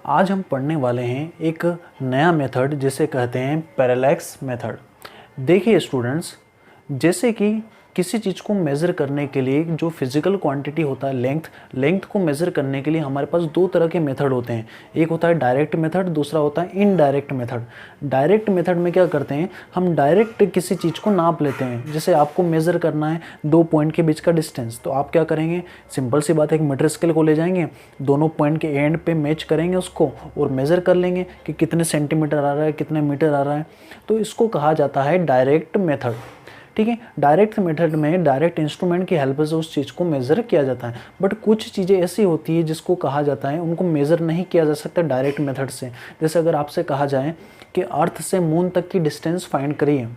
आज हम पढ़ने वाले हैं एक नया मेथड जिसे कहते हैं पैरेलैक्स मेथड। देखिए स्टूडेंट्स, जैसे कि किसी चीज़ को मेज़र करने के लिए जो फिज़िकल क्वांटिटी होता है लेंथ को मेज़र करने के लिए हमारे पास दो तरह के मेथड होते हैं। एक होता है डायरेक्ट मेथड, दूसरा होता है इनडायरेक्ट मेथड। डायरेक्ट मेथड में क्या करते हैं, हम डायरेक्ट किसी चीज़ को नाप लेते हैं। जैसे आपको मेज़र करना है दो पॉइंट के बीच का डिस्टेंस, तो आप क्या करेंगे, सिंपल सी बात है, एक मीटर स्केल को ले जाएंगे, दोनों पॉइंट के एंड पे मैच करेंगे उसको और मेज़र कर लेंगे कि कितने सेंटीमीटर आ रहा है, कितने मीटर आ रहा है। तो इसको कहा जाता है डायरेक्ट मेथड। ठीक है, डायरेक्ट मेथड में डायरेक्ट इंस्ट्रूमेंट की हेल्प से उस चीज़ को मेज़र किया जाता है। बट कुछ चीज़ें ऐसी होती है जिसको कहा जाता है उनको मेज़र नहीं किया जा सकता डायरेक्ट मेथड से। जैसे अगर आपसे कहा जाए कि अर्थ से मून तक की डिस्टेंस फाइंड करिए,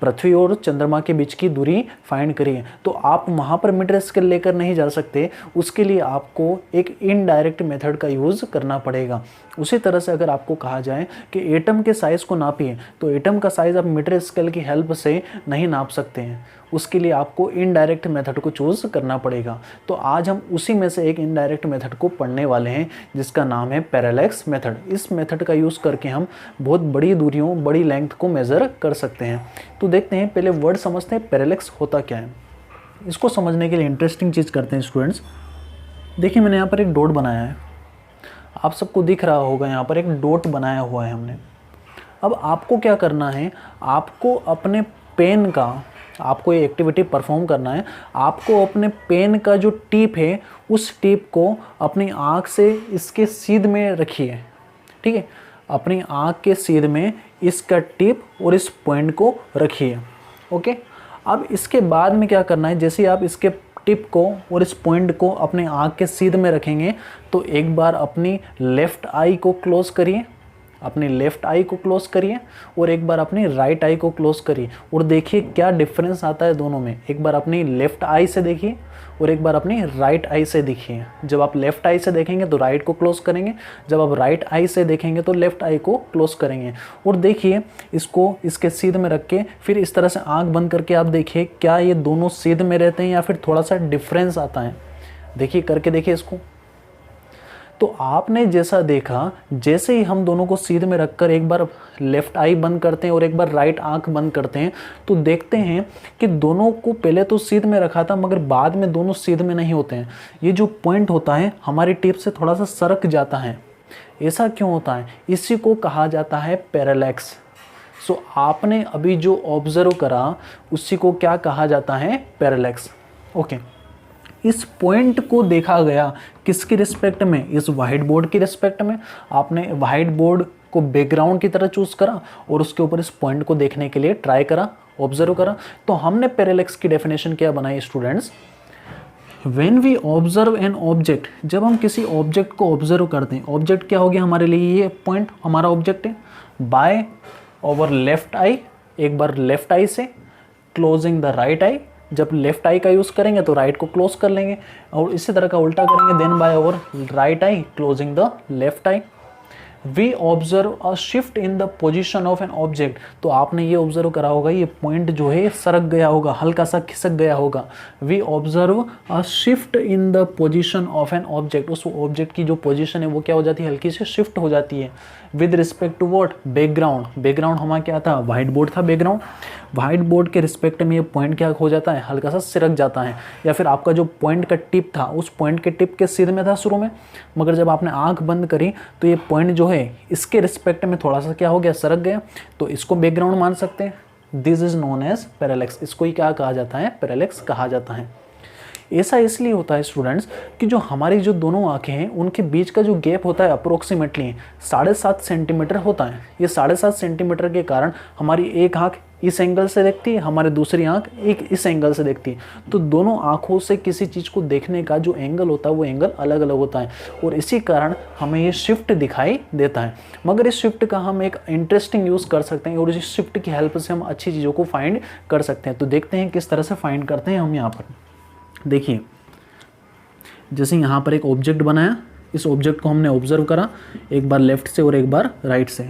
पृथ्वी और चंद्रमा के बीच की दूरी फाइंड करिए, तो आप वहाँ पर मीटर स्केल लेकर नहीं जा सकते। उसके लिए आपको एक इनडायरेक्ट मेथड का यूज़ करना पड़ेगा। उसी तरह से अगर आपको कहा जाए कि एटम के साइज़ को नापिए, तो एटम का साइज़ आप मीटर स्केल की हेल्प से नहीं नाप सकते हैं। उसके लिए आपको इनडायरेक्ट मेथड को चूज़ करना पड़ेगा। तो आज हम उसी में से एक इनडायरेक्ट मेथड को पढ़ने वाले हैं जिसका नाम है पैरेलैक्स मेथड। इस मेथड का यूज़ करके हम बहुत बड़ी दूरियों, बड़ी लेंथ को मेज़र कर सकते हैं। तो देखते हैं, पहले वर्ड समझते हैं पैरेलैक्स होता क्या है। इसको समझने के लिए इंटरेस्टिंग चीज़ करते हैं स्टूडेंट्स। देखिए, मैंने यहाँ पर एक डॉट बनाया है, आप सबको दिख रहा होगा, यहाँ पर एक डॉट बनाया हुआ है हमने। अब आपको क्या करना है, आपको अपने पेन का, आपको ये एक्टिविटी परफॉर्म करना है। आपको अपने पेन का जो टिप है उस टिप को अपनी आँख से इसके सीध में रखिए। ठीक है, अपनी आँख के सीध में इसका टिप और इस पॉइंट को रखिए। ओके, अब इसके बाद में क्या करना है, जैसे आप इसके टिप को और इस पॉइंट को अपने आँख के सीध में रखेंगे तो एक बार अपनी लेफ़्ट आई को क्लोज करिए, अपनी लेफ़्ट आई को क्लोज करिए और एक बार अपनी राइट आई को क्लोज करिए और देखिए क्या डिफरेंस आता है दोनों में। एक बार अपनी लेफ़्ट आई से देखिए और एक बार अपनी राइट आई से देखिए। जब आप लेफ़्ट आई से देखेंगे तो राइट को क्लोज करेंगे, जब आप राइट आई से देखेंगे तो लेफ़्ट आई को क्लोज करेंगे। और देखिए, इसको इसके सीध में रख के फिर इस तरह से आँख बंद करके आप देखिए क्या ये दोनों सीध में रहते हैं या फिर थोड़ा सा डिफरेंस आता है। देखिए, करके देखिए इसको। तो आपने जैसा देखा, जैसे ही हम दोनों को सीध में रखकर एक बार लेफ़्ट आई बंद करते हैं और एक बार राइट आंख बंद करते हैं तो देखते हैं कि दोनों को पहले तो सीध में रखा था मगर बाद में दोनों सीध में नहीं होते हैं। ये जो पॉइंट होता है हमारी टिप से थोड़ा सा सरक जाता है। ऐसा क्यों होता है? इसी को कहा जाता है पैरेलैक्स। सो आपने अभी जो ऑब्जर्व करा उसी को क्या कहा जाता है? पैरेलैक्स। ओके, इस पॉइंट को देखा गया किसकी रिस्पेक्ट में? इस वाइट बोर्ड की रिस्पेक्ट में। आपने वाइट बोर्ड को बैकग्राउंड की तरह चूज करा और उसके ऊपर इस पॉइंट को देखने के लिए ट्राई करा, ऑब्जर्व करा। तो हमने पैरेलैक्स की डेफिनेशन क्या बनाई students? When we observe an object, जब हम किसी ऑब्जेक्ट को ऑब्जर्व करते हैं, ऑब्जेक्ट क्या हो गया हमारे लिए? ये पॉइंट हमारा ऑब्जेक्ट है। बाय ओवर लेफ्ट आई, एक बार लेफ्ट आई से, क्लोजिंग द राइट आई। जब लेफ्ट आई का यूज़ करेंगे तो राइट को क्लोज कर लेंगे और इसी तरह का उल्टा करेंगे, then by over right eye closing the left eye. We observe a shift in the position of an object. तो आपने ये ऑब्जर्व करा होगा, ये पॉइंट जो है सरक गया होगा, हल्का सा खिसक गया होगा। We observe a shift in the position of an object. उस ऑब्जेक्ट की जो पोजिशन है वो क्या हो जाती है? हल्की से शिफ्ट हो जाती है। With respect to what? Background. Background हमारा क्या था? व्हाइट बोर्ड था बैकग्राउंड। व्हाइट बोर्ड के रिस्पेक्ट में ये पॉइंट क्या हो जाता है? हल्का सा सिरक जाता है। या फिर आपका जो पॉइंट का टिप था उस पॉइंट के टिप के सीध में था शुरू में, मगर जब आपने आंख बंद करी तो ये पॉइंट जो है इसके रिस्पेक्ट में थोड़ा सा क्या हो गया? सरक गया। तो इसको बैकग्राउंड मान सकते हैं। This is known as parallax. इसको ही क्या कहा जाता है? पैरेलैक्स कहा जाता है। ऐसा इसलिए होता है स्टूडेंट्स कि जो हमारी जो दोनों आंखें हैं उनके बीच का जो गैप होता है अप्रोक्सीमेटली 7.5 सेंटीमीटर होता है। ये 7.5 सेंटीमीटर के कारण हमारी एक आंख इस एंगल से देखती है, हमारी दूसरी आंख एक इस एंगल से देखती है। तो दोनों आंखों से किसी चीज़ को देखने का जो एंगल होता है वो एंगल अलग अलग होता है और इसी कारण हमें ये शिफ्ट दिखाई देता है। मगर इस शिफ्ट का हम एक इंटरेस्टिंग यूज़ कर सकते हैं और इस शिफ्ट की हेल्प से हम अच्छी चीज़ों को फाइंड कर सकते हैं। तो देखते हैं किस तरह से फाइंड करते हैं हम यहाँ पर। देखिए, जैसे यहाँ पर एक ऑब्जेक्ट बनाया, इस ऑब्जेक्ट को हमने ऑब्जर्व करा एक बार लेफ्ट से और एक बार राइट से।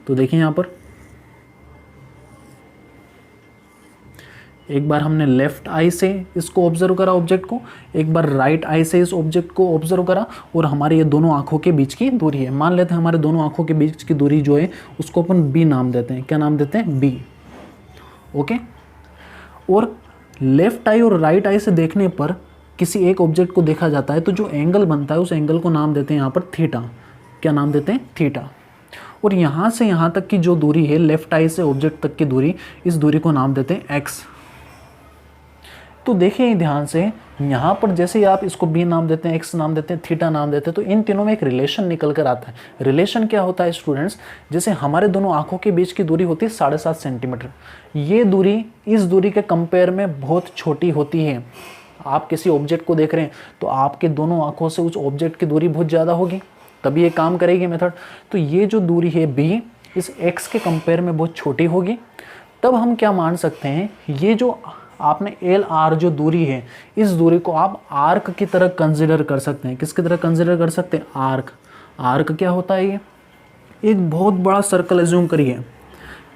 तो देखिए यहाँ पर एक बार हमने लेफ्ट आई से इसको ऑब्जर्व करा ऑब्जेक्ट को, एक बार राइट आई से इस ऑब्जेक्ट को ऑब्जर्व करा, और हमारे ये दोनों आंखों के बीच की दूरी है। मान लेते हैं हमारे दोनों आंखों के बीच की दूरी जो है उसको अपन बी नाम देते हैं। क्या नाम देते हैं? बी। ओके। और लेफ्ट आई और राइट आई से देखने पर किसी एक ऑब्जेक्ट को देखा जाता है तो जो एंगल बनता है उस एंगल को नाम देते हैं यहाँ पर थीटा। क्या नाम देते हैं? थीटा। और यहाँ से यहाँ तक की जो दूरी है, लेफ्ट आई से ऑब्जेक्ट तक की दूरी, इस दूरी को नाम देते हैं एक्स। तो देखिए ध्यान से, यहाँ पर जैसे ही आप इसको बी नाम देते हैं, एक्स नाम देते हैं, थीटा नाम देते हैं, तो इन तीनों में एक रिलेशन निकल कर आता है। रिलेशन क्या होता है स्टूडेंट्स? जैसे हमारे दोनों आंखों के बीच की दूरी होती है 7.5 सेंटीमीटर। ये दूरी इस दूरी के कंपेयर में बहुत छोटी होती है। आप किसी ऑब्जेक्ट को देख रहे हैं तो आपके दोनों आंखों से उस ऑब्जेक्ट की दूरी बहुत ज़्यादा होगी, तभी ये काम करेगी मेथड। तो ये जो दूरी है बी, इस एक्स के कंपेयर में बहुत छोटी होगी। तब हम क्या मान सकते हैं, ये जो आपने एल आर जो दूरी है, इस दूरी को आप आर्क की तरह कंसिडर कर सकते हैं। किसकी तरह कंसिडर कर सकते हैं? आर्क। आर्क क्या होता है? ये एक बहुत बड़ा सर्कल एज्यूम करिए।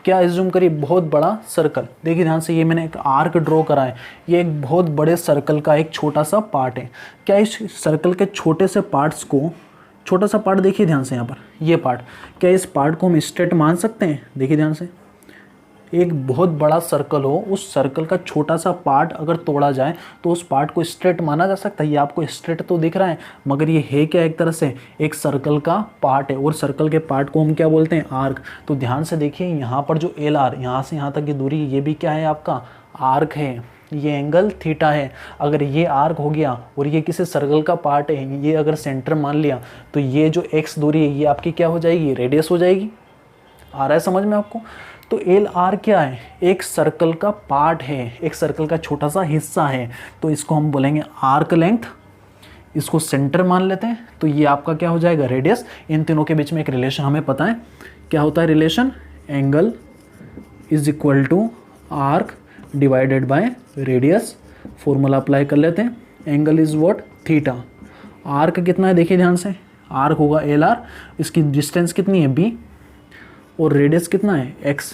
क्या एज्यूम करिए? बहुत बड़ा सर्कल। देखिए ध्यान से, ये मैंने एक आर्क ड्रॉ करा है, ये एक बहुत बड़े सर्कल का एक छोटा सा पार्ट है। क्या इस सर्कल के छोटे से पार्ट्स को, छोटा सा पार्ट देखिए ध्यान से यहाँ पर, ये पार्ट, क्या इस पार्ट को हम स्ट्रेट मान सकते हैं? देखिए ध्यान से, एक बहुत बड़ा सर्कल हो, उस सर्कल का छोटा सा पार्ट अगर तोड़ा जाए तो उस पार्ट को स्ट्रेट माना जा सकता है। ये आपको स्ट्रेट तो दिख रहा है, मगर ये है क्या? एक तरह से एक सर्कल का पार्ट है, और सर्कल के पार्ट को हम क्या बोलते हैं? आर्क। तो ध्यान से देखिए, यहाँ पर जो एल आर, यहाँ से यहाँ तक की दूरी, ये भी क्या है? आपका आर्क है। ये एंगल थीटा है। अगर ये आर्क हो गया और ये किसी सर्कल का पार्ट है, ये अगर सेंटर मान लिया, तो ये जो एक्स दूरी है ये आपकी क्या हो जाएगी? रेडियस हो जाएगी। आ रहा है समझ में आपको? तो एल आर क्या है? एक सर्कल का पार्ट है, एक सर्कल का छोटा सा हिस्सा है, तो इसको हम बोलेंगे आर्क लेंथ। इसको सेंटर मान लेते हैं, तो ये आपका क्या हो जाएगा? रेडियस। इन तीनों के बीच में एक रिलेशन हमें पता है। क्या होता है relation? Angle is equal to arc divided by radius. Formula apply कर लेते हैं। Angle is what? Theta. Arc कितना है? देखिए ध्यान से, आर्क होगा एल आर, इसकी डिस्टेंस कितनी है? बी, और रेडियस कितना है? एक्स।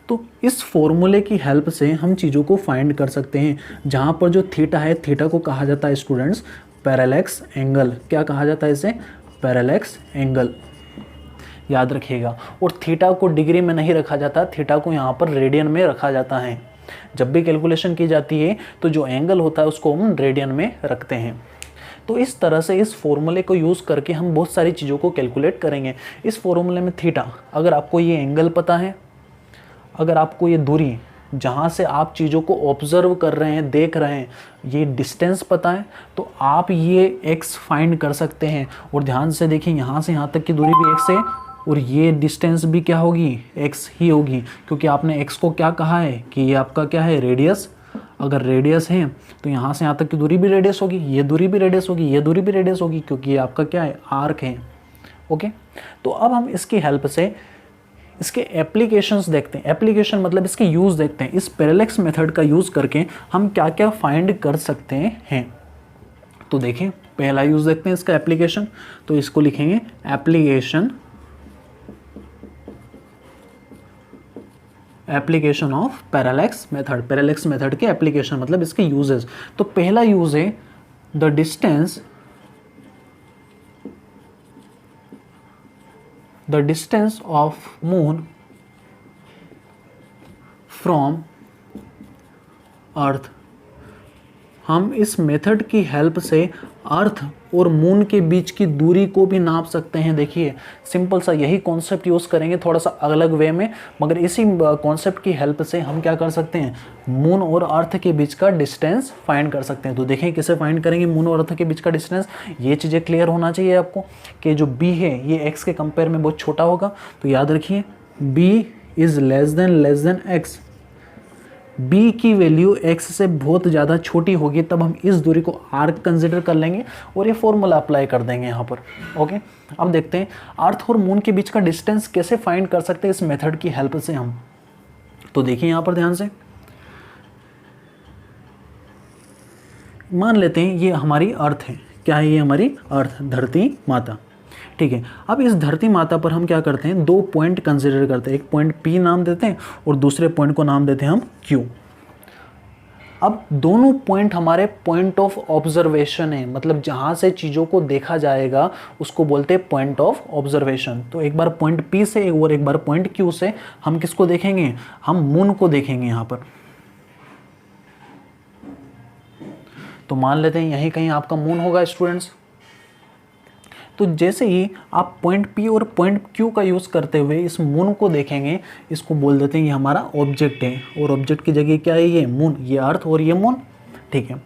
तो इस फॉर्मूले की हेल्प से हम चीज़ों को फाइंड कर सकते हैं। जहाँ पर जो थीटा है, थीटा को कहा जाता है स्टूडेंट्स पैरेलैक्स एंगल। क्या कहा जाता है इसे? Parallax angle. याद रखिएगा। और थीटा को डिग्री में नहीं रखा जाता, थीटा को यहाँ पर रेडियन में रखा जाता है। जब भी कैलकुलेशन की जाती है तो जो एंगल होता है उसको हम रेडियन में रखते हैं। तो इस तरह से इस फॉर्मूले को यूज़ करके हम बहुत सारी चीज़ों को कैलकुलेट करेंगे। इस फॉर्मूले में थीटा, अगर आपको ये एंगल पता है, अगर आपको ये दूरी जहाँ से आप चीज़ों को ऑब्जर्व कर रहे हैं, देख रहे हैं, ये डिस्टेंस पता है, तो आप ये एक्स फाइंड कर सकते हैं। और ध्यान से देखिए, यहाँ से यहाँ तक की दूरी भी एक्स है, और ये डिस्टेंस भी क्या होगी? एक्स ही होगी, क्योंकि आपने एक्स को क्या कहा है कि ये आपका क्या है? रेडियस। अगर रेडियस है तो यहाँ से यहाँ तक की दूरी भी रेडियस होगी, ये दूरी भी रेडियस होगी, ये दूरी भी रेडियस होगी, क्योंकि ये आपका क्या है? आर्क है। ओके। तो अब हम इसकी हेल्प से इसके एप्लीकेशंस देखते हैं। एप्लीकेशन मतलब इसके यूज़ देखते हैं। इस पैरेलैक्स मेथड का यूज़ करके हम क्या क्या फाइंड कर सकते हैं। तो देखिए, पहला यूज़ देखते हैं इसका एप्लीकेशन। तो इसको लिखेंगे application of parallax method. Parallax method के एप्लीकेशन मतलब इसके यूजेस। तो पहला यूज है the distance of moon from earth. हम इस मेथड की हेल्प से अर्थ और मून के बीच की दूरी को भी नाप सकते हैं। देखिए, सिंपल सा यही कॉन्सेप्ट यूज़ करेंगे, थोड़ा सा अलग वे में, मगर इसी कॉन्सेप्ट की हेल्प से हम क्या कर सकते हैं? मून और अर्थ के बीच का डिस्टेंस फाइंड कर सकते हैं। तो देखें कैसे फाइंड करेंगे मून और अर्थ के बीच का डिस्टेंस। ये चीज़ें क्लियर होना चाहिए आपको कि जो बी है ये एक्स के कंपेयर में बहुत छोटा होगा। तो याद रखिए, B is less than X. b की वैल्यू x से बहुत ज़्यादा छोटी होगी, तब हम इस दूरी को आर्क कंसिडर कर लेंगे और ये फॉर्मूला अप्लाई कर देंगे यहाँ पर। ओके। अब देखते हैं अर्थ और मून के बीच का डिस्टेंस कैसे फाइंड कर सकते हैं इस मेथड की हेल्प से हम। तो देखिए यहाँ पर ध्यान से, मान लेते हैं ये हमारी अर्थ है। क्या है? ये हमारी अर्थ, धरती माता। ठीक है। अब इस धरती माता पर हम क्या करते हैं, 2 पॉइंट कंसिडर करते हैं। एक पॉइंट P नाम देते हैं और दूसरे पॉइंट को नाम देते हैं हम Q। अब दोनों पॉइंट हमारे पॉइंट ऑफ ऑब्जर्वेशन है, मतलब जहाँ से चीज़ों को देखा जाएगा उसको बोलते हैं पॉइंट ऑफ ऑब्जर्वेशन। तो एक बार पॉइंट P से और एक बार पॉइंट Q से हम किसको देखेंगे, हम मून को देखेंगे यहाँ पर। तो मान लेते हैं यहीं कहीं आपका मून होगा स्टूडेंट्स। तो जैसे ही आप पॉइंट P और पॉइंट Q का यूज़ करते हुए इस मून को देखेंगे, इसको बोल देते हैं ये हमारा ऑब्जेक्ट है, और ऑब्जेक्ट की जगह क्या है, ये मून, ये अर्थ और ये मून। ठीक है।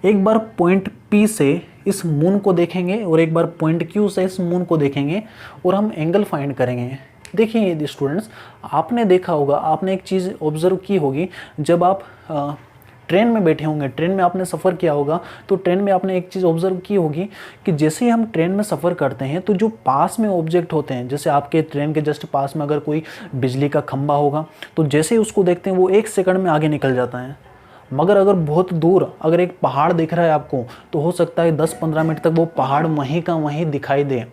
एक बार पॉइंट P से इस मून को देखेंगे और एक बार पॉइंट Q से इस मून को देखेंगे और हम एंगल फाइंड करेंगे। देखिए स्टूडेंट्स, आपने देखा होगा, आपने एक चीज़ ऑब्जर्व की होगी, जब आप ट्रेन में बैठे होंगे, ट्रेन में आपने सफ़र किया होगा, तो ट्रेन में आपने एक चीज़ ऑब्जर्व की होगी कि जैसे ही हम ट्रेन में सफ़र करते हैं तो जो पास में ऑब्जेक्ट होते हैं, जैसे आपके ट्रेन के जस्ट पास में अगर कोई बिजली का खंभा होगा तो जैसे ही उसको देखते हैं वो 1 सेकंड में आगे निकल जाता है। मगर अगर बहुत दूर अगर एक पहाड़ दिख रहा है आपको, तो हो सकता है 10-15 मिनट तक वो पहाड़ वहीं का वहीं दिखाई दे।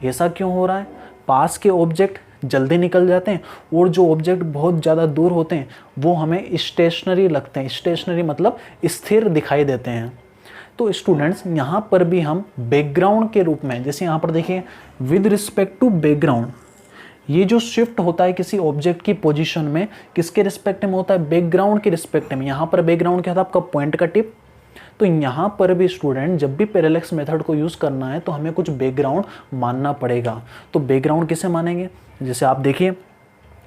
ऐसा क्यों हो रहा है? पास के ऑब्जेक्ट जल्दी निकल जाते हैं और जो ऑब्जेक्ट बहुत ज़्यादा दूर होते हैं वो हमें स्टेशनरी लगते हैं। स्टेशनरी मतलब स्थिर दिखाई देते हैं। तो स्टूडेंट्स, यहाँ पर भी हम बैकग्राउंड के रूप में, जैसे यहाँ पर देखिए विद रिस्पेक्ट टू बैकग्राउंड, ये जो शिफ्ट होता है किसी ऑब्जेक्ट की पोजीशन में, किसके रिस्पेक्ट में होता है, बैकग्राउंड के रिस्पेक्ट में। यहाँ पर बैकग्राउंड क्या था, आपका पॉइंट का टिप। तो यहाँ पर भी स्टूडेंट, जब भी पैरेलैक्स मेथड को यूज़ करना है तो हमें कुछ बैकग्राउंड मानना पड़ेगा। तो बैकग्राउंड किसे मानेंगे, जैसे आप देखिए,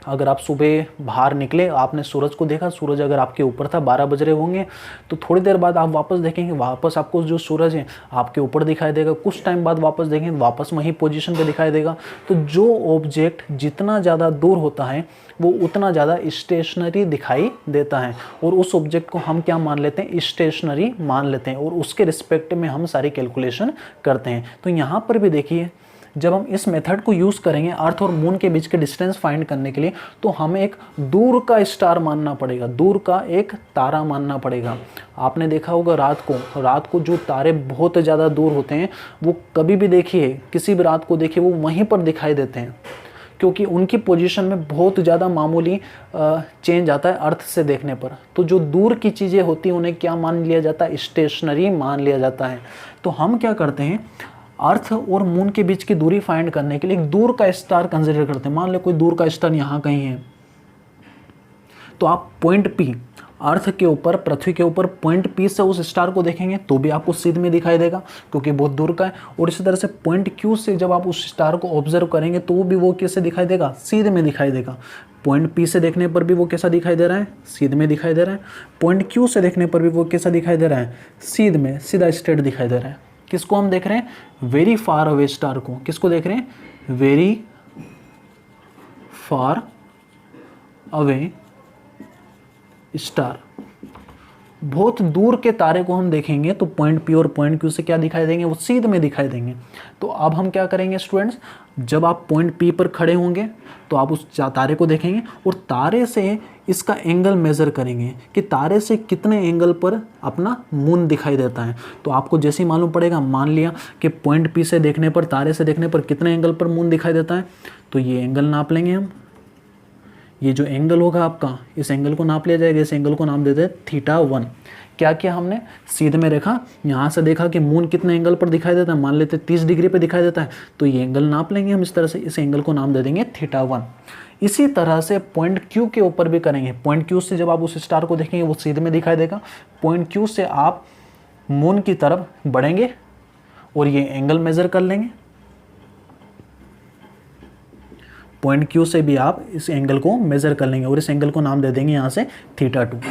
अगर आप सुबह बाहर निकले, आपने सूरज को देखा, सूरज अगर आपके ऊपर था, 12 बज रहे होंगे, तो थोड़ी देर बाद आप वापस देखेंगे, वापस आपको जो सूरज है आपके ऊपर दिखाई देगा। कुछ टाइम बाद वापस देखेंगे, वापस वही पोजीशन पे दिखाई देगा। तो जो ऑब्जेक्ट जितना ज़्यादा दूर होता है वो उतना ज़्यादा स्टेशनरी दिखाई देता है, और उस ऑब्जेक्ट को हम क्या मान लेते हैं, स्टेशनरी मान लेते हैं, और उसके रिस्पेक्ट में हम सारी कैलकुलेशन करते हैं। तो यहाँ पर भी देखिए, जब हम इस मेथड को यूज़ करेंगे अर्थ और मून के बीच के डिस्टेंस फाइंड करने के लिए, तो हमें एक दूर का स्टार मानना पड़ेगा, दूर का एक तारा मानना पड़ेगा। आपने देखा होगा रात को जो तारे बहुत ज़्यादा दूर होते हैं वो कभी भी देखिए, किसी भी रात को देखिए, वो वहीं पर दिखाई देते हैं, क्योंकि उनकी पोजीशन में बहुत ज़्यादा मामूली चेंज आता है अर्थ से देखने पर। तो जो दूर की चीज़ें होती हैं उन्हें क्या मान लिया जाता है, स्टेशनरी मान लिया जाता है। तो हम क्या करते हैं, अर्थ और मून के बीच की दूरी फाइंड करने के लिए एक दूर का स्टार कंसिडर करते हैं। मान लो कोई दूर का स्टार यहाँ कहीं है, तो आप पॉइंट P, अर्थ के ऊपर, पृथ्वी के ऊपर पॉइंट P से उस स्टार को देखेंगे तो भी आपको सीध में दिखाई देगा क्योंकि बहुत दूर का है। और इसी तरह से पॉइंट Q से जब आप उस स्टार को ऑब्जर्व करेंगे तो भी वो कैसे दिखाई देगा, सीध में दिखाई देगा। पॉइंट P से देखने पर भी वो कैसा दिखाई दे रहा है, सीध में दिखाई दे रहा है। पॉइंट Q से देखने पर भी वो कैसा दिखाई दे रहा है, सीध में, सीधा स्ट्रेट दिखाई दे रहा है। किसको हम देख रहे हैं, वेरी फार अवे स्टार को। किसको देख रहे हैं, वेरी फार अवे स्टार। बहुत दूर के तारे को हम देखेंगे तो पॉइंट P और पॉइंट Q से क्या दिखाई देंगे, वो सीध में दिखाई देंगे। तो अब हम क्या करेंगे स्टूडेंट्स, जब आप पॉइंट P पर खड़े होंगे तो आप उस तारे को देखेंगे और तारे से इसका एंगल मेज़र करेंगे कि तारे से कितने एंगल पर अपना मून दिखाई देता है। तो आपको जैसे ही मालूम पड़ेगा, मान लिया कि पॉइंट P से देखने पर, तारे से देखने पर कितने एंगल पर मून दिखाई देता है, तो ये एंगल नाप लेंगे हम। ये जो एंगल होगा आपका, इस एंगल को नाप लिया जाएगा। इस एंगल को नाम देते हैं θ1। क्या किया हमने, सीध में रेखा, यहाँ से देखा कि मून कितने एंगल पर दिखाई देता है, मान लेते 30 डिग्री पे दिखाई देता है, तो ये एंगल नाप लेंगे हम इस तरह से। इस एंगल को नाम दे देंगे θ1। इसी तरह से पॉइंट Q के ऊपर भी करेंगे। पॉइंट Q से जब आप उस स्टार को देखेंगे वो सीध में दिखाई देगा। पॉइंट Q से आप मून की तरफ बढ़ेंगे और ये एंगल मेज़र कर लेंगे। पॉइंट Q से भी आप इस एंगल को मेज़र कर लेंगे और इस एंगल को नाम दे देंगे यहाँ से θ2।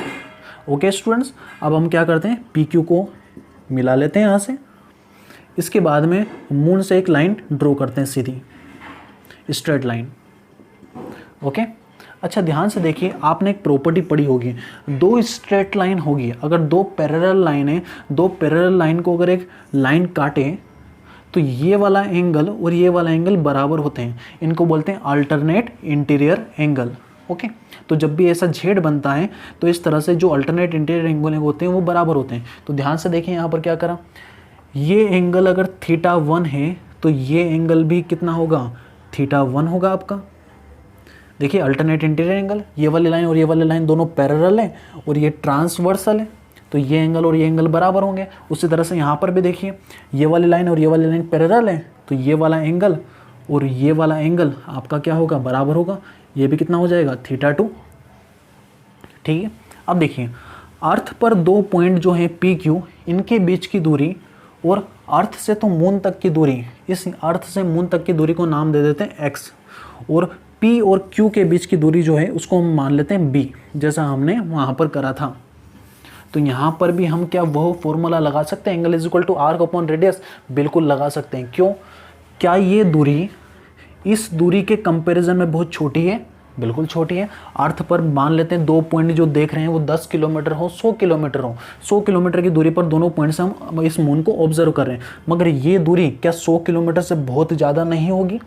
ओके स्टूडेंट्स, अब हम क्या करते हैं, PQ को मिला लेते हैं यहाँ से। इसके बाद में मून से एक लाइन ड्रॉ करते हैं, सीधी स्ट्रेट लाइन। ओके, अच्छा ध्यान से देखिए, आपने एक प्रॉपर्टी पढ़ी होगी, दो स्ट्रेट लाइन होगी, अगर दो पैरेलल लाइन है, दो पैरेलल लाइन को अगर एक लाइन काटे तो ये वाला एंगल और ये वाला एंगल बराबर होते हैं। इनको बोलते हैं अल्टरनेट इंटीरियर एंगल। ओके, तो जब भी ऐसा जेड बनता है तो इस तरह से जो अल्टरनेट इंटीरियर एंगल होते हैं वो बराबर होते हैं। तो ध्यान से देखिए यहाँ पर क्या करा, ये एंगल अगर θ1 है तो ये एंगल भी कितना होगा, θ1 होगा आपका। देखिए अल्टरनेट इंटीरियर एंगल, ये वाली लाइन और ये वाली लाइन दोनों पैरेलल है और ये ट्रांसवर्सल है, तो ये एंगल और ये एंगल बराबर होंगे। उसी तरह से यहाँ पर भी देखिए ये वाली लाइन और ये वाली लाइन पैरेलल है, तो ये वाला एंगल और ये वाला एंगल आपका क्या होगा, बराबर होगा। ये भी कितना हो जाएगा, θ2। ठीक है, अब देखिए अर्थ पर दो पॉइंट जो हैं पी क्यू, इनके बीच की दूरी और अर्थ से तो मून तक की दूरी, इस अर्थ से मून तक की दूरी को नाम दे देते हैं x, और p और q के बीच की दूरी जो है उसको हम मान लेते हैं b, जैसा हमने वहाँ पर करा था। तो यहाँ पर भी हम क्या वह फॉर्मूला लगा सकते हैं, angle is equal to arc upon radius, बिल्कुल लगा सकते हैं। क्यों, क्या ये दूरी इस दूरी के कंपैरिजन में बहुत छोटी है, बिल्कुल छोटी है। अर्थ पर मान लेते हैं दो पॉइंट जो देख रहे हैं वो 10 किलोमीटर हो, 100 किलोमीटर हो, 100 किलोमीटर की दूरी पर दोनों पॉइंट से हम इस मून को ऑब्जर्व कर रहे हैं, मगर ये दूरी क्या 100 किलोमीटर से बहुत ज़्यादा नहीं होगी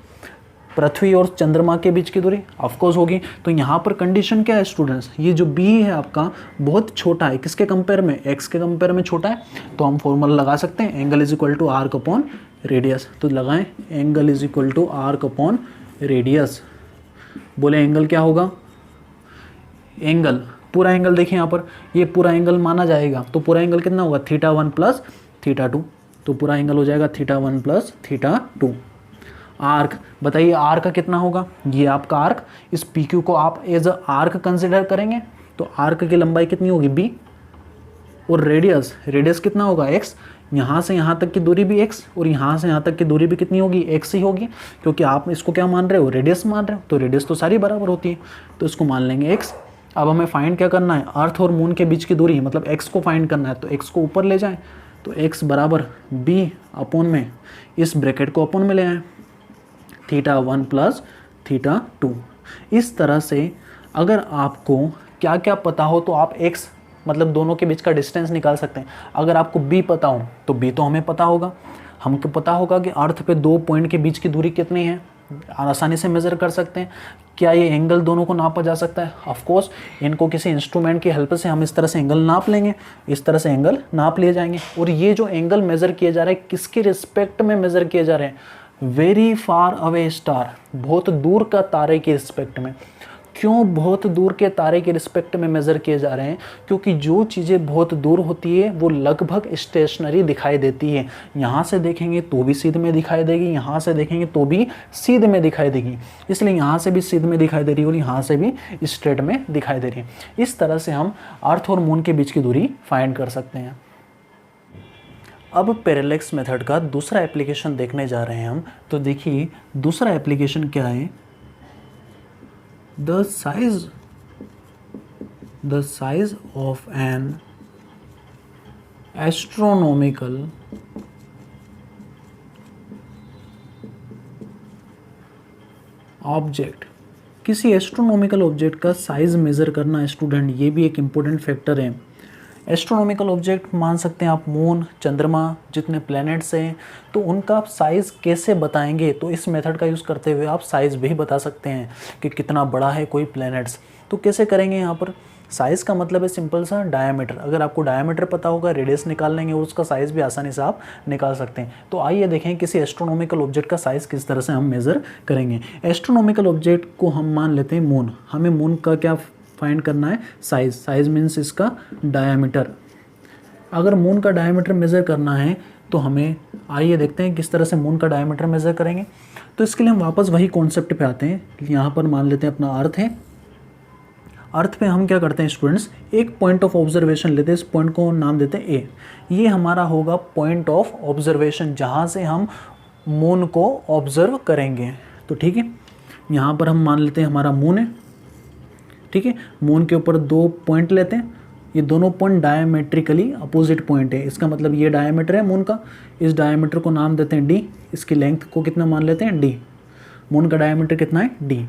पृथ्वी और चंद्रमा के बीच की दूरी? ऑफकोर्स होगी। तो यहाँ पर कंडीशन क्या है स्टूडेंट्स, ये जो बी है आपका बहुत छोटा है, किसके कंपेयर में, एक्स के कंपेयर में छोटा है, तो हम फॉर्मूला लगा सकते हैं angle is equal to arc upon radius. तो लगाएं angle is equal to arc upon radius. बोले एंगल क्या होगा, एंगल पूरा एंगल देखिए यहाँ पर ये पूरा एंगल माना जाएगा, तो पूरा एंगल कितना होगा, θ1 प्लस θ2, तो पूरा एंगल हो जाएगा θ1 प्लस θ2। आर्क बताइए आर्क कितना होगा, ये आपका आर्क, इस पी क्यू को आप एज अ आर्क कंसिडर करेंगे तो आर्क की लंबाई कितनी होगी b, और रेडियस कितना होगा x, यहाँ से यहाँ तक की दूरी भी x और यहाँ से यहाँ तक की दूरी भी कितनी होगी, x ही होगी, क्योंकि आप इसको क्या मान रहे हो, रेडियस मान रहे हो, तो रेडियस तो सारी बराबर होती है, तो इसको मान लेंगे x। अब हमें फाइंड क्या करना है, अर्थ और मून के बीच की दूरी, मतलब x को फाइंड करना है, तो x को ऊपर ले जाएं, तो x बराबर b अपॉन में इस ब्रैकेट को अपॉन में ले आएँ, θ1 प्लस θ2। इस तरह से अगर आपको क्या क्या पता हो तो आप x मतलब दोनों के बीच का डिस्टेंस निकाल सकते हैं। अगर आपको b पता हो तो b तो हमें पता होगा, हमको पता होगा कि अर्थ पे दो पॉइंट के बीच की दूरी कितनी है, आसानी से मेज़र कर सकते हैं। क्या ये एंगल दोनों को नापा जा सकता है, ऑफ कोर्स इनको किसी इंस्ट्रूमेंट की हेल्प से हम इस तरह से एंगल नाप लेंगे, इस तरह से एंगल नाप लिए जाएंगे। और ये जो एंगल मेज़र किए जा रहे हैं किसके रिस्पेक्ट में मेज़र किए जा रहे हैं, वेरी फार अवे स्टार, बहुत दूर का तारे के रिस्पेक्ट में। क्यों बहुत दूर के तारे के रिस्पेक्ट में मेज़र किए जा रहे हैं, क्योंकि जो चीज़ें बहुत दूर होती है वो लगभग स्टेशनरी दिखाई देती है, यहाँ से देखेंगे तो भी सीध में दिखाई देगी, यहाँ से देखेंगे तो भी सीध में दिखाई देगी, इसलिए यहाँ से भी सीध में दिखाई दे रही है और यहाँ से भी स्ट्रेट में दिखाई दे रही है। इस तरह से हम अर्थ और मून के बीच की दूरी फाइंड कर सकते हैं। अब पैरेलैक्स मेथड का दूसरा एप्लीकेशन देखने जा रहे हैं हम। तो देखिए दूसरा एप्लीकेशन क्या है, the size of an astronomical object, किसी एस्ट्रोनॉमिकल ऑब्जेक्ट का साइज मेज़र करना स्टूडेंट, ये भी एक इम्पोर्टेंट फैक्टर है। एस्ट्रोनॉमिकल ऑब्जेक्ट मान सकते हैं आप मून, चंद्रमा, जितने प्लैनेट्स हैं, तो उनका आप साइज़ कैसे बताएंगे, तो इस मेथड का यूज़ करते हुए आप साइज़ भी बता सकते हैं कि कितना बड़ा है कोई प्लैनेट्स। तो कैसे करेंगे, यहाँ पर साइज़ का मतलब है सिंपल सा डायमीटर। अगर आपको डायमीटर पता होगा, रेडियस निकाल लेंगे और उसका साइज़ भी आसानी से आप निकाल सकते हैं। तो आइए देखें किसी एस्ट्रोनॉमिकल ऑब्जेक्ट का साइज़ किस तरह से हम मेज़र करेंगे। एस्ट्रोनॉमिकल ऑब्जेक्ट को हम मान लेते हैं मून, हमें मून का क्या फाइंड करना है, साइज़ मीन्स इसका डायमीटर। अगर मून का डायमीटर मेज़र करना है तो हमें आइए देखते हैं किस तरह से मून का डायमीटर मेज़र करेंगे। तो इसके लिए हम वापस वही कॉन्सेप्ट पे आते हैं। यहाँ पर मान लेते हैं अपना अर्थ है, अर्थ पे हम क्या करते हैं स्टूडेंट्स, एक पॉइंट ऑफ ऑब्जर्वेशन लेते हैं, इस पॉइंट को नाम देते हैं ए। ये हमारा होगा पॉइंट ऑफ ऑब्जर्वेशन जहाँ से हम मून को ऑब्जर्व करेंगे। तो ठीक है, यहाँ पर हम मान लेते हैं हमारा मून है, ठीक है। मून के ऊपर दो पॉइंट लेते हैं, ये दोनों पॉइंट डायमेट्रिकली अपोजिट पॉइंट है, इसका मतलब ये डायमीटर है मून का, इस डायमीटर को नाम देते हैं डी, इसकी लेंथ को कितना मान लेते हैं डी, मून का डायमीटर कितना है डी।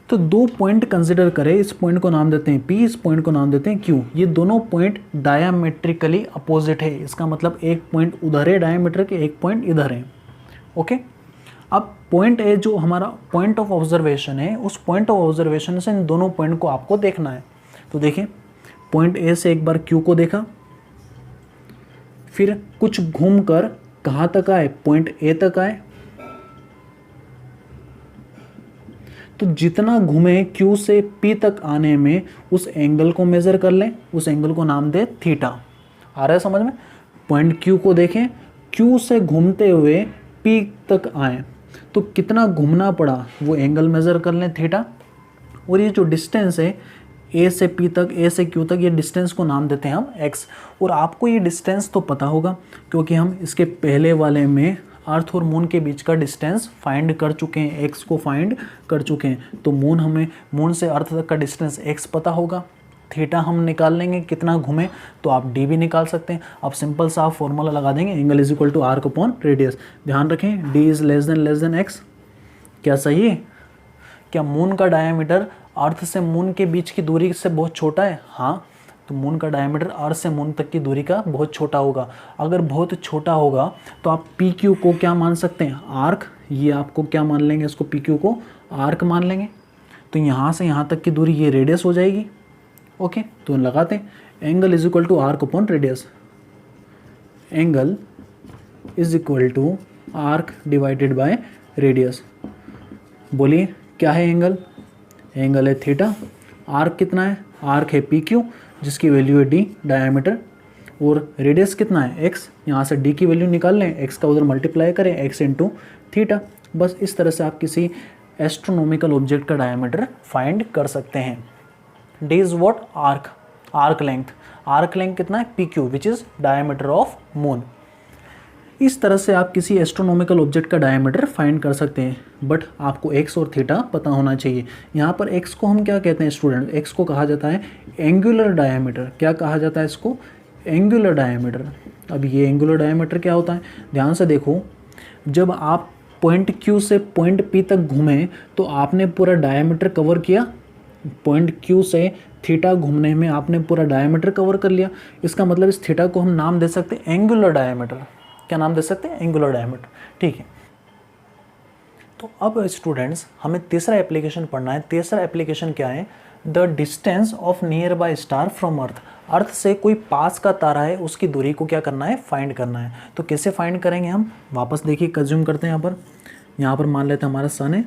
तो दो पॉइंट कंसिडर करें, इस पॉइंट को नाम देते हैं पी, इस पॉइंट को नाम देते हैं क्यू। ये दोनों पॉइंट डायमेट्रिकली अपोजिट है, इसका मतलब एक पॉइंट उधर है डायमीटर के, एक पॉइंट इधर है, ओके। अब पॉइंट ए जो हमारा पॉइंट ऑफ ऑब्जर्वेशन है, उस पॉइंट ऑफ ऑब्जर्वेशन से इन दोनों पॉइंट को आपको देखना है। तो देखिए पॉइंट ए से एक बार क्यू को देखा, फिर कुछ घूमकर कहाँ तक आए, पॉइंट ए तक आए, तो जितना घूमे Q से P तक आने में उस एंगल को मेज़र कर लें, उस एंगल को नाम दे थीटा। आ रहा है समझ में? पॉइंट Q को देखें, Q से घूमते हुए P तक आए तो कितना घूमना पड़ा वो एंगल मेज़र कर लें थीटा। और ये जो डिस्टेंस है A से P तक, A से Q तक, ये डिस्टेंस को नाम देते हैं हम x। और आपको ये डिस्टेंस तो पता होगा क्योंकि हम इसके पहले वाले में अर्थ और मून के बीच का डिस्टेंस फाइंड कर चुके हैं, x को फाइंड कर चुके हैं। तो मून से अर्थ तक का डिस्टेंस x पता होगा, थीटा हम निकाल लेंगे कितना घूमे, तो आप d भी निकाल सकते हैं। अब सिंपल सा आप फॉर्मूला लगा देंगे, angle is equal to arc upon radius. ध्यान रखें d is less than x। क्या सही है? क्या मून का डायमीटर अर्थ से मून के बीच की दूरी से बहुत छोटा है? हाँ, तो मून का डायमीटर अर्थ से मून तक की दूरी का बहुत छोटा होगा। अगर बहुत छोटा होगा तो आप पी क्यू को क्या मान सकते हैं? आर्क। ये आपको क्या मान लेंगे? इसको पी क्यू को आर्क मान लेंगे। तो यहाँ से यहाँ तक की दूरी ये रेडियस हो जाएगी। ओके, तो लगाते हैं angle is equal to arc upon radius. Angle is equal to arc divided by radius. बोलिए क्या है एंगल? एंगल है थीटा। आर्क कितना है? आर्क है पी क्यू जिसकी वैल्यू है डी डायमीटर, और रेडियस कितना है? एक्स। यहाँ से डी की वैल्यू निकाल लें, एक्स का उधर मल्टीप्लाई करें, एक्स इंटू थीटा। बस इस तरह से आप किसी एस्ट्रोनॉमिकल ऑब्जेक्ट का डायमीटर फाइंड कर सकते हैं। D is what? Arc. Arc length. Arc length कितना है? P Q which is diameter of moon. इस तरह से आप किसी एस्ट्रोनॉमिकल ऑब्जेक्ट का डायमीटर फाइंड कर सकते हैं, बट आपको एक्स और थीटा पता होना चाहिए। यहाँ पर एक्स को हम क्या कहते हैं स्टूडेंट? एक्स को कहा जाता है एंगुलर डायमीटर। क्या कहा जाता है इसको? Angular diameter. अब ये एंगुलर डायमीटर क्या होता है? ध्यान से देखो, जब आप पॉइंट Q से पॉइंट P तक घूमें तो आपने पूरा डायमीटर कवर किया। पॉइंट Q से थीटा घूमने में आपने पूरा डायमीटर कवर कर लिया। इसका मतलब इस थीटा को हम नाम दे सकते हैं एंगुलर डायमीटर। क्या नाम दे सकते हैं? Angular diameter. ठीक है, तो अब स्टूडेंट्स हमें तीसरा एप्लीकेशन पढ़ना है। तीसरा एप्लीकेशन क्या है? The distance of nearby star from earth. Earth से कोई पास का तारा है, उसकी दूरी को क्या करना है? फाइंड करना है। तो कैसे फाइंड करेंगे हम? वापस देखिए, कंज्यूम करते हैं। यहाँ पर मान लेते हैं हमारा सन है।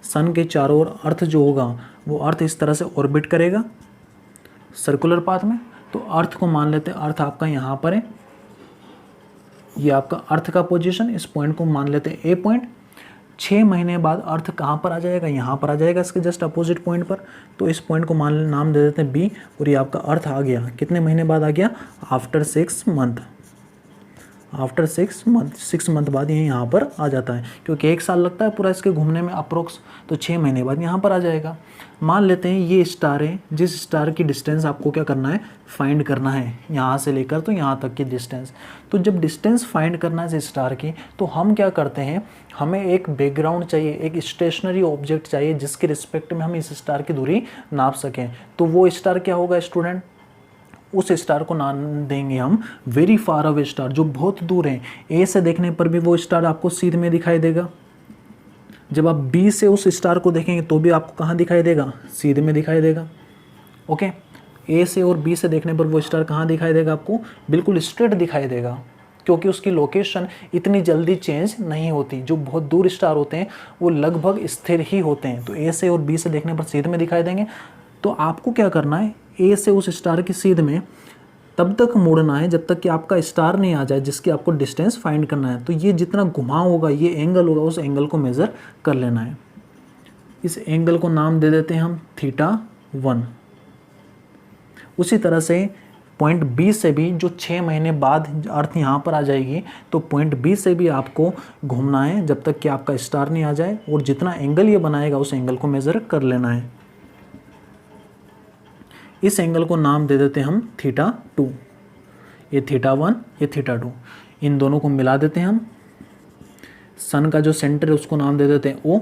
सन के चारों ओर अर्थ जो होगा वो अर्थ इस तरह से ऑर्बिट करेगा सर्कुलर पाथ में। तो अर्थ को मान लेते हैं, अर्थ आपका यहाँ पर है, ये आपका अर्थ का पोजीशन। इस पॉइंट को मान लेते हैं ए पॉइंट। 6 महीने बाद अर्थ कहाँ पर आ जाएगा? यहाँ पर आ जाएगा, इसके जस्ट अपोजिट पॉइंट पर। तो इस पॉइंट को नाम दे देते हैं बी, और ये आपका अर्थ आ गया। कितने महीने बाद आ गया? After 6 month. After 6 month, 6 month बाद ये यहाँ पर आ जाता है, क्योंकि 1 साल लगता है पूरा इसके घूमने में अप्रोक्स। तो 6 महीने बाद यहाँ पर आ जाएगा। मान लेते हैं ये स्टार है, जिस स्टार की डिस्टेंस आपको क्या करना है? फाइंड करना है, यहाँ से लेकर तो यहाँ तक की डिस्टेंस। तो जब डिस्टेंस फाइंड करना है इस स्टार की, तो हम क्या करते हैं? हमें एक बैकग्राउंड चाहिए, एक स्टेशनरी ऑब्जेक्ट चाहिए जिसके रिस्पेक्ट में हम इस स्टार की दूरी नाप सकें। तो वो स्टार क्या होगा स्टूडेंट? उस स्टार को नाम देंगे हम वेरी फार अवे स्टार, जो बहुत दूर है। ए से देखने पर भी वो स्टार आपको सीध में दिखाई देगा। जब आप बी से उस स्टार को देखेंगे तो भी आपको कहाँ दिखाई देगा? सीध में दिखाई देगा। ओके, ए से और बी से देखने पर वो स्टार कहाँ दिखाई देगा? आपको बिल्कुल स्ट्रेट दिखाई देगा, क्योंकि उसकी लोकेशन इतनी जल्दी चेंज नहीं होती। जो बहुत दूर स्टार होते हैं वो लगभग स्थिर ही होते हैं। तो ए से और बी से देखने पर सीध में दिखाई देंगे। तो आपको क्या करना है? ए से उस स्टार की सीध में तब तक मुड़ना है जब तक कि आपका स्टार नहीं आ जाए जिसकी आपको डिस्टेंस फाइंड करना है। तो ये जितना घुमाव होगा, ये एंगल होगा, उस एंगल को मेज़र कर लेना है। इस एंगल को नाम दे देते हैं हम θ1। उसी तरह से पॉइंट बी से भी, जो 6 महीने बाद अर्थ यहाँ पर आ जाएगी, तो पॉइंट बी से भी आपको घूमना है जब तक कि आपका स्टार नहीं आ जाए, और जितना एंगल ये बनाएगा उस एंगल को मेज़र कर लेना है। इस एंगल को नाम दे देते हैं हम θ2। ये θ1, ये θ2, इन दोनों को मिला देते हैं हम। सन का जो सेंटर है उसको नाम दे देते हैं O।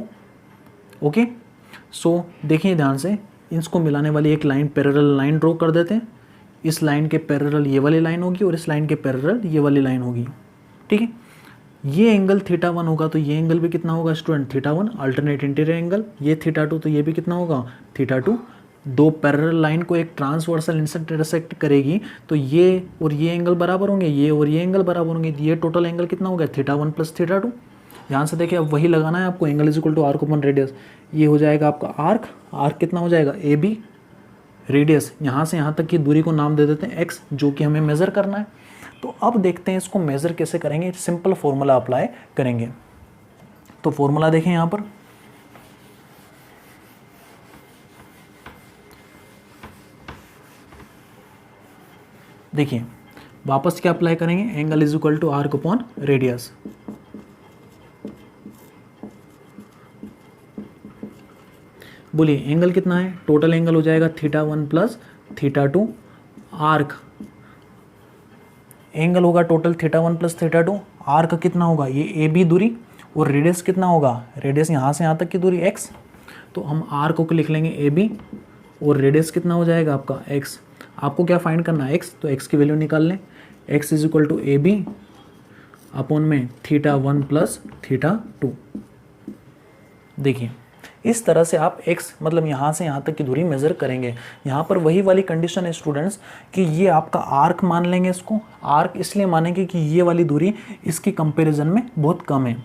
ओके, सो देखिए ध्यान से, इसको मिलाने वाली एक लाइन, पैरेलल लाइन ड्रॉ कर देते हैं। इस लाइन के पैरेलल ये वाली लाइन होगी और इस लाइन के पैरेलल ये वाली लाइन होगी। ठीक है, ये एंगल θ1 होगा तो ये एंगल भी कितना होगा स्टूडेंट? θ1 alternate interior angle. ये θ2 तो ये भी कितना होगा? θ2। दो पैरेलल लाइन को एक ट्रांसवर्सल इंटरसेक्ट करेगी तो ये और ये एंगल बराबर होंगे, ये और ये एंगल बराबर होंगे। ये टोटल एंगल कितना हो गया? θ1 + θ2। ध्यान से देखिए, अब वही लगाना है आपको, angle is equal to arc upon radius. ये हो जाएगा आपका आर्क, आर्क कितना हो जाएगा ए बी, रेडियस यहाँ से यहाँ तक की दूरी को नाम दे देते हैं एक्स, जो कि हमें मेज़र करना है। तो अब देखते हैं इसको मेज़र कैसे करेंगे, सिंपल फॉर्मूला अप्लाई करेंगे। तो फॉर्मूला देखें यहाँ पर, देखिए वापस क्या अप्लाई करेंगे, angle is equal to arc upon radius. बोलिए एंगल कितना है, टोटल एंगल हो जाएगा θ1 प्लस θ2, आर्क एंगल होगा टोटल θ1 प्लस θ2, आर्क कितना होगा, ये ए बी दूरी, और रेडियस कितना होगा, रेडियस यहाँ से यहाँ तक की दूरी x। तो हम आर्क को लिख लेंगे ए बी, और रेडियस कितना हो जाएगा आपका x। आपको क्या फाइंड करना है, x, तो x की वैल्यू निकाल लें, x is equal to A B upon में θ1 प्लस θ2। देखिए इस तरह से आप x मतलब यहाँ से यहाँ तक की दूरी मेज़र करेंगे। यहाँ पर वही वाली कंडीशन है स्टूडेंट्स कि ये आपका आर्क मान लेंगे, इसको आर्क इसलिए मानेंगे कि ये वाली दूरी इसकी कंपैरिजन में बहुत कम है,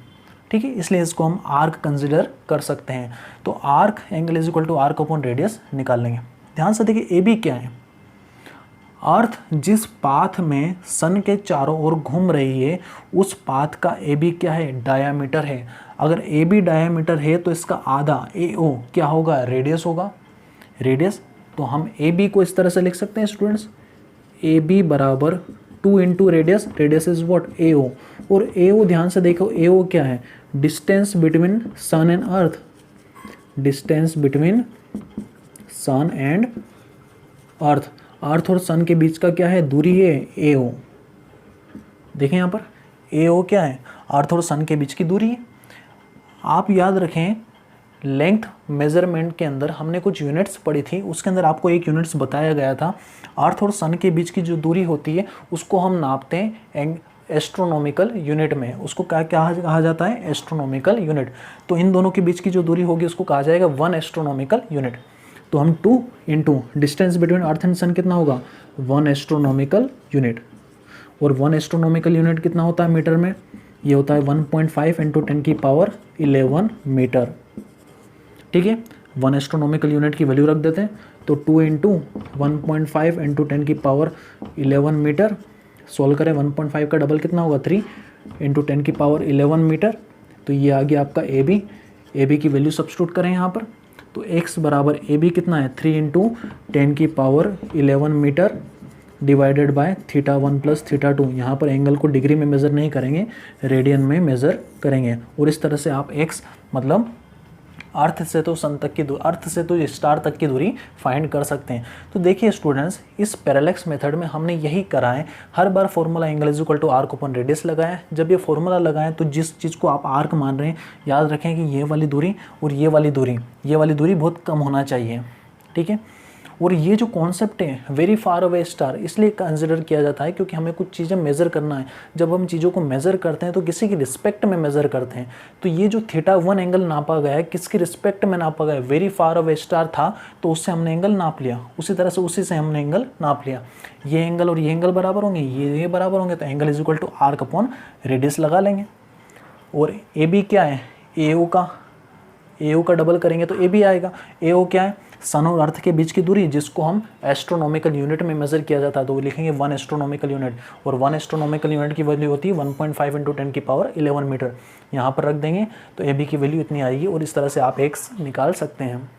ठीक है, इसलिए इसको हम आर्क कंसिडर कर सकते हैं। तो arc angle is equal to arc upon radius निकाल लेंगे। ध्यान से देखिए ए बी क्या है, अर्थ जिस पाथ में सन के चारों ओर घूम रही है उस पाथ का ए बी क्या है, डायामीटर है। अगर ए बी डायामीटर है तो इसका आधा ए ओ क्या होगा, रेडियस होगा, रेडियस। तो हम ए बी को इस तरह से लिख सकते हैं स्टूडेंट्स, ए बी बराबर 2 into radius, radius is what A O, और ए ओ ध्यान से देखो ए ओ क्या है, distance between sun and earth, distance between sun and earth, earth और सन के बीच का क्या है, दूरी है ए ओ। देखें यहाँ पर ए ओ क्या है, अर्थ और सन के बीच की दूरी है। आप याद रखें लेंथ मेजरमेंट के अंदर हमने कुछ यूनिट्स पढ़ी थी, उसके अंदर आपको एक यूनिट्स बताया गया था, अर्थ और सन के बीच की जो दूरी होती है उसको हम नापते हैं एस्ट्रोनॉमिकल यूनिट में, उसको क्या कहा जाता है, एस्ट्रोनॉमिकल यूनिट। तो इन दोनों के बीच की जो दूरी होगी उसको कहा जाएगा 1 एस्ट्रोनॉमिकल यूनिट। तो हम 2 into distance between earth and sun कितना होगा, 1 एस्ट्रोनॉमिकल यूनिट, और 1 एस्ट्रोनॉमिकल यूनिट कितना होता है मीटर में, ये होता है 1.5 इंटू 10 की पावर 11 मीटर, ठीक है। 1 एस्ट्रोनॉमिकल यूनिट की वैल्यू रख देते हैं, तो 2 इंटू 1.5 इंटू 10 की पावर 11 मीटर, सोल्व करें 1.5 का डबल कितना होगा 3 इंटू 10 की पावर 11 मीटर। तो ये आ गया आपका ए बी की वैल्यू सब्स्टिट्यूट करें यहाँ पर, तो x बराबर ए बी कितना है 3 इंटू 10 की power 11 metre divided by θ1 plus θ2। यहाँ पर एंगल को डिग्री में मेज़र नहीं करेंगे, रेडियन में मेज़र करेंगे। और इस तरह से आप x मतलब अर्थ से तो सन तक की दूरी, अर्थ से तो स्टार तक की दूरी फाइंड कर सकते हैं। तो देखिए स्टूडेंट्स, इस पैरेलैक्स मेथड में हमने यही करा है, हर बार formula angle is equal to arc upon radius लगाया। जब ये फॉर्मूला लगाएं तो जिस चीज़ को आप आर्क मान रहे हैं याद रखें कि ये वाली दूरी और ये वाली दूरी बहुत कम होना चाहिए, ठीक है। और ये जो कॉन्सेप्ट है वेरी फार अवे स्टार इसलिए कंसिडर किया जाता है क्योंकि हमें कुछ चीज़ें मेज़र करना है। जब हम चीज़ों को मेज़र करते हैं तो किसी की रिस्पेक्ट में मेज़र करते हैं। तो ये जो θ1 एंगल नापा गया है किसकी रिस्पेक्ट में नापा गया है, वेरी फार अवे स्टार था तो उससे हमने एंगल नाप लिया, उसी तरह से उसी से हमने एंगल नाप लिया। ये एंगल और ये एंगल बराबर होंगे, ये बराबर होंगे, तो angle is equal to arc upon radius लगा लेंगे। और ए बी क्या है, ए ओ का डबल करेंगे तो ए बी आएगा। ए ओ क्या है, सन और अर्थ के बीच की दूरी जिसको हम एस्ट्रोनॉमिकल यूनिट में मेज़र किया जाता है, तो वो लिखेंगे 1 एस्ट्रोनॉमिकल यूनिट, और 1 एस्ट्रोनॉमिकल यूनिट की वैल्यू होती है 1.5 इंटू 10 की पावर 11 मीटर। यहाँ पर रख देंगे तो ए बी की वैल्यू इतनी आएगी, और इस तरह से आप एक्स निकाल सकते हैं।